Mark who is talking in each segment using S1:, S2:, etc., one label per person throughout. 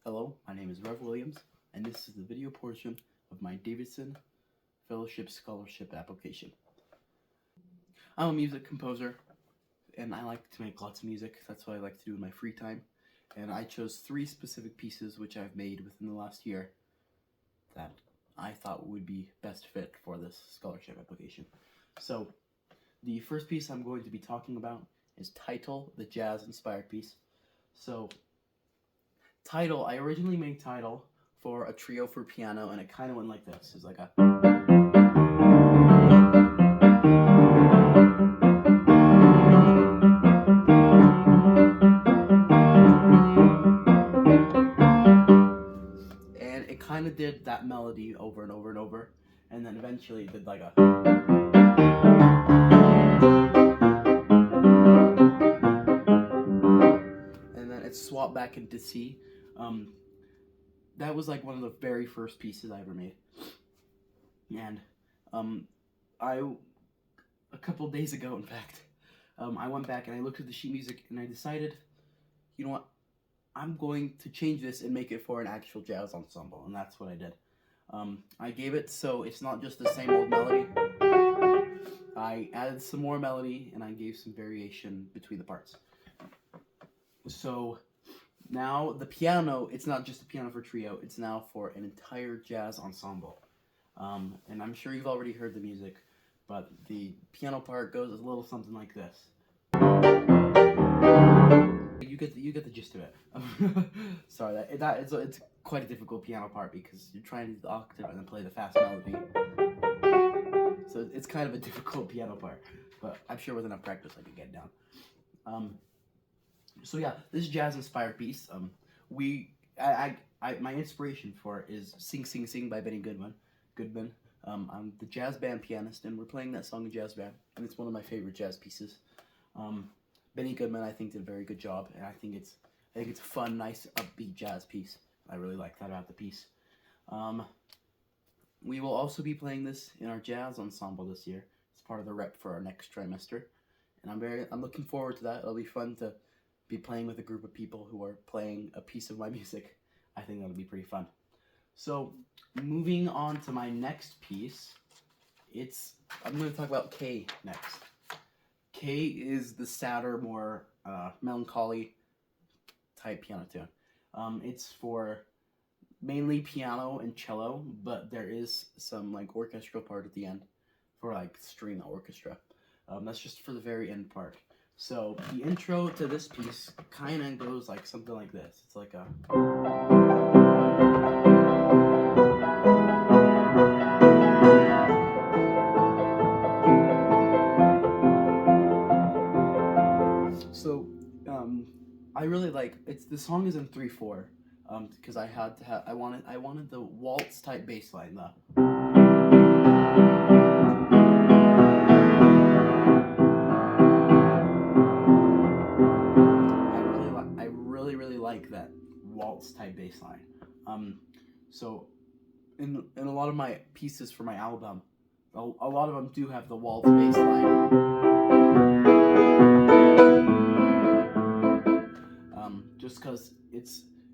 S1: Hello, my name is Rev Williams, and this is the video portion of my Davidson Fellowship Scholarship application. I'm a music composer, and I like to make lots of music. That's what I like to do in my free time. And I chose 3 specific pieces which I've made within the last year that I thought would be best fit for this scholarship application. So, the first piece I'm going to be talking about is Title, the jazz-inspired piece. So, Title, I originally made Title for a trio for piano, and it kind of went like this. It's like a... And it kind of did that melody over and over and over, and then eventually it did like a... And then it swapped back into C. That was like one of the very first pieces I ever made. And a couple days ago, in fact, I went back and I looked at the sheet music and I decided, you know what, I'm going to change this and make it for an actual jazz ensemble, and that's what I did. I gave it so it's not just the same old melody. I added some more melody and I gave some variation between the parts. So now the piano, it's not just a piano for trio, it's now for an entire jazz ensemble. And I'm sure you've already heard the music, but the piano part goes a little something like this. You get the gist of it. Sorry, it's quite a difficult piano part because you're trying to do the octave and then play the fast melody. So it's kind of a difficult piano part, but I'm sure with enough practice I can get it down. So yeah, this jazz-inspired piece, my inspiration for it is Sing Sing Sing by Benny Goodman. I'm the jazz band pianist, and we're playing that song in jazz band, and it's one of my favorite jazz pieces. Benny Goodman, I think, did a very good job, and I think it's a fun, nice, upbeat jazz piece. I really like that about the piece. We will also be playing this in our jazz ensemble this year. It's part of the rep for our next trimester, and I'm looking forward to that. It'll be fun to be playing with a group of people who are playing a piece of my music. I think that'll be pretty fun. So, moving on to my next piece, I'm going to talk about K next. K is the sadder, more melancholy type piano tune. It's for mainly piano and cello, but there is some like orchestral part at the end for like string orchestra. That's just for the very end part. So the intro to this piece kind of goes like something like this. It's like a... So I really like the song is in 3/4 because I wanted the waltz type bass line though. I really like that waltz type bass line. So in a lot of my pieces for my album, a lot of them do have the waltz bass line. Just because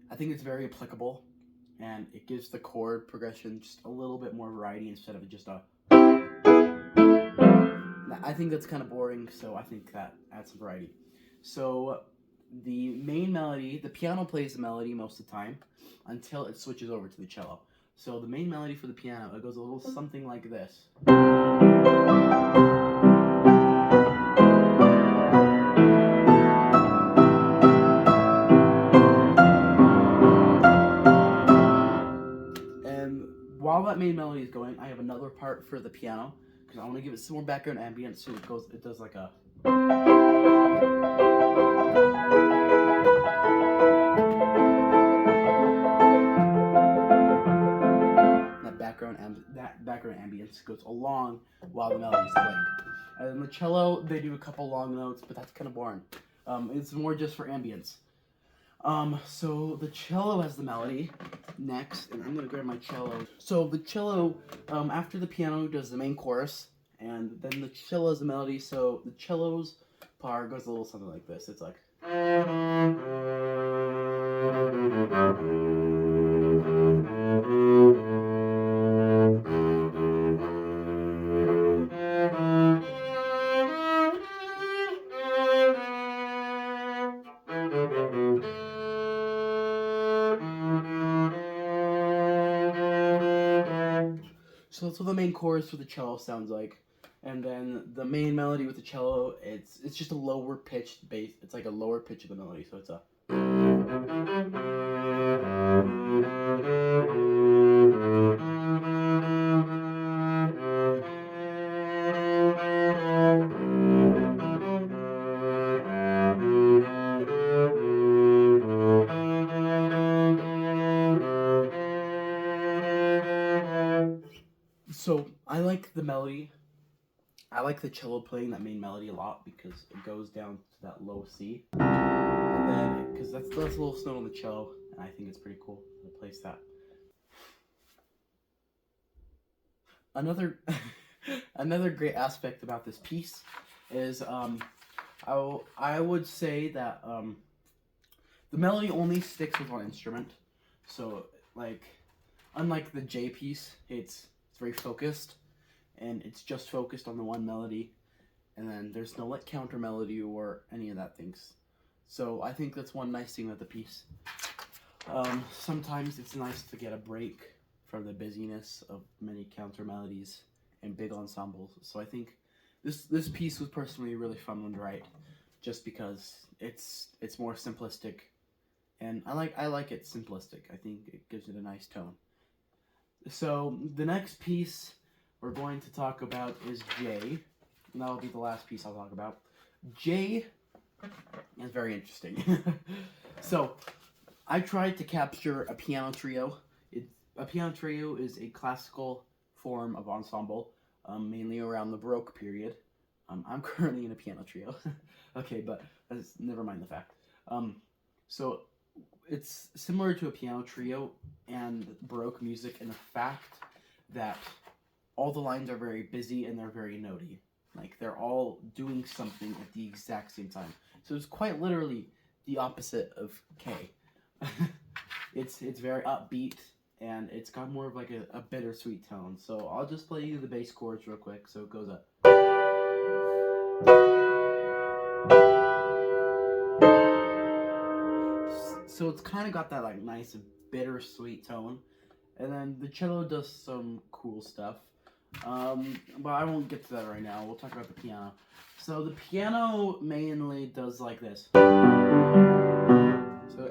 S1: I think it's very applicable, and it gives the chord progression just a little bit more variety instead of just a... I think that's kind of boring, so I think that adds some variety. So the main melody, the piano plays the melody most of the time until it switches over to the cello. So the main melody for the piano, it goes a little something like this. And while that main melody is going, I have another part for the piano because I want to give it some more background ambience, so it does like a... That background ambience goes along while the melody is playing. And in the cello, they do a couple long notes, but that's kind of boring. It's more just for ambience. So the cello has the melody next, and I'm gonna grab my cello. So the cello, after the piano, does the main chorus, and then the cello has the melody. So the cello's part goes a little something like this. It's like... So that's what the main chorus with the cello sounds like. And then the main melody with the cello, it's just a lower pitched bass. It's like a lower pitch of the melody, so it's a. So I like the melody. I like the cello playing that main melody a lot because it goes down to that low C. And then, because that's a little note on the cello, and I think it's pretty cool to place that. Another another great aspect about this piece is I would say that the melody only sticks with one instrument. So like unlike the J piece, it's very focused and it's just focused on the one melody, and then there's no like counter melody or any of that things. So I think that's one nice thing with the piece. Sometimes it's nice to get a break from the busyness of many counter melodies and big ensembles. So I think this piece was personally a really fun one to write, just because it's more simplistic, and I like it simplistic. I think it gives it a nice tone. So the next piece we're going to talk about is J, and that'll be the last piece I'll talk about. J is very interesting. So I tried to capture a piano trio. A piano trio is a classical form of ensemble, mainly around the Baroque period. I'm currently in a piano trio. Okay, but never mind the fact. So it's similar to a piano trio and Baroque music in the fact that all the lines are very busy and they're very notey. Like they're all doing something at the exact same time. So it's quite literally the opposite of K. It's very upbeat, and it's got more of like a bittersweet tone. So I'll just play you the bass chords real quick. So it goes up. So it's kind of got that like nice bittersweet tone, and then the cello does some cool stuff. But I won't get to that right now. We'll talk about the piano. So the piano mainly does like this. So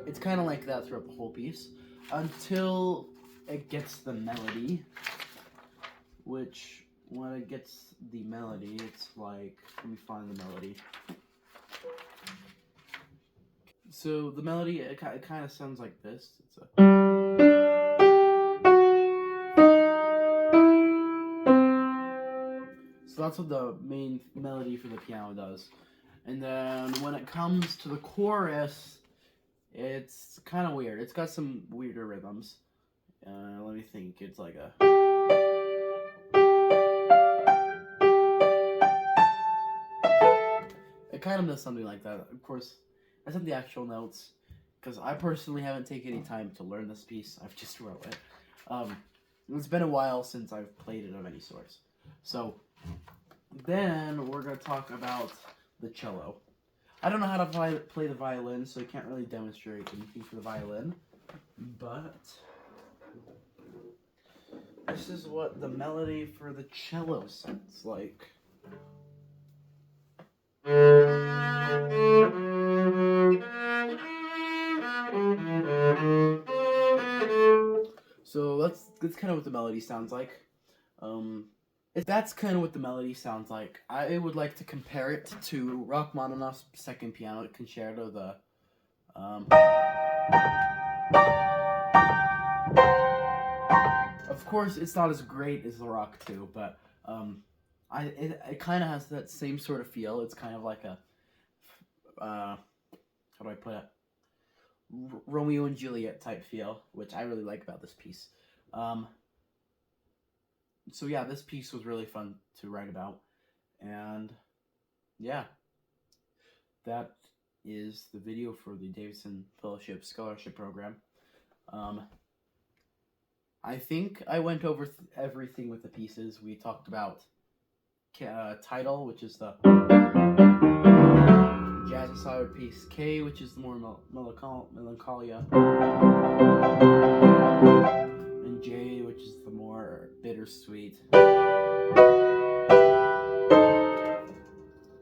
S1: it's kind of like that throughout the whole piece until it gets the melody, which when it gets the melody, it's like, let me find the melody. So the melody, it kind of sounds like this. It's a... So that's what the main melody for the piano does. And then when it comes to the chorus, it's kind of weird. It's got some weirder rhythms. Let me think. It's like a... It kind of does something like that. Of course, that's not the actual notes, because I personally haven't taken any time to learn this piece. I've just wrote it. It's been a while since I've played it of any sorts. So then we're going to talk about the cello. I don't know how to play the violin, so I can't really demonstrate anything for the violin. But this is what the melody for the cello sounds like. So that's kind of what the melody sounds like. If that's kind of what the melody sounds like, I would like to compare it to Rachmaninoff's Second Piano Concerto. Of course, it's not as great as the Rock 2, but it kind of has that same sort of feel. It's kind of like a how do I put it? Romeo and Juliet type feel, which I really like about this piece. So yeah, this piece was really fun to write about, and yeah, that is the video for the Davidson Fellowship Scholarship Program. I think I went over everything with the pieces. We talked about title, which is the jazz inspired piece, K, which is the more melancholia, and J, which is the more bitter bittersweet.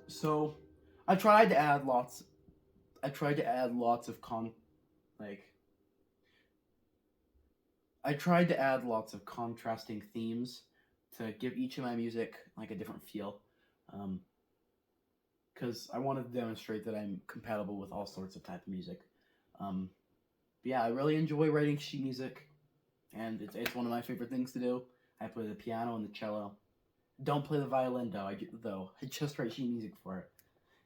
S1: So, I tried to add lots. I tried to add lots of like. I tried to add lots of contrasting themes to give each of my music like a different feel, because I wanted to demonstrate that I'm compatible with all sorts of type of music. Um, but yeah, I really enjoy writing sheet music, and it's one of my favorite things to do. I play the piano and the cello. Don't play the violin though. I just write sheet music for it,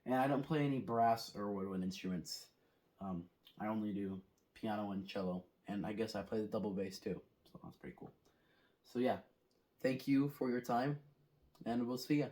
S1: and I don't play any brass or woodwind instruments. Um, I only do piano and cello, and I guess I play the double bass too. So that's pretty cool. So yeah, thank you for your time, and we'll see ya.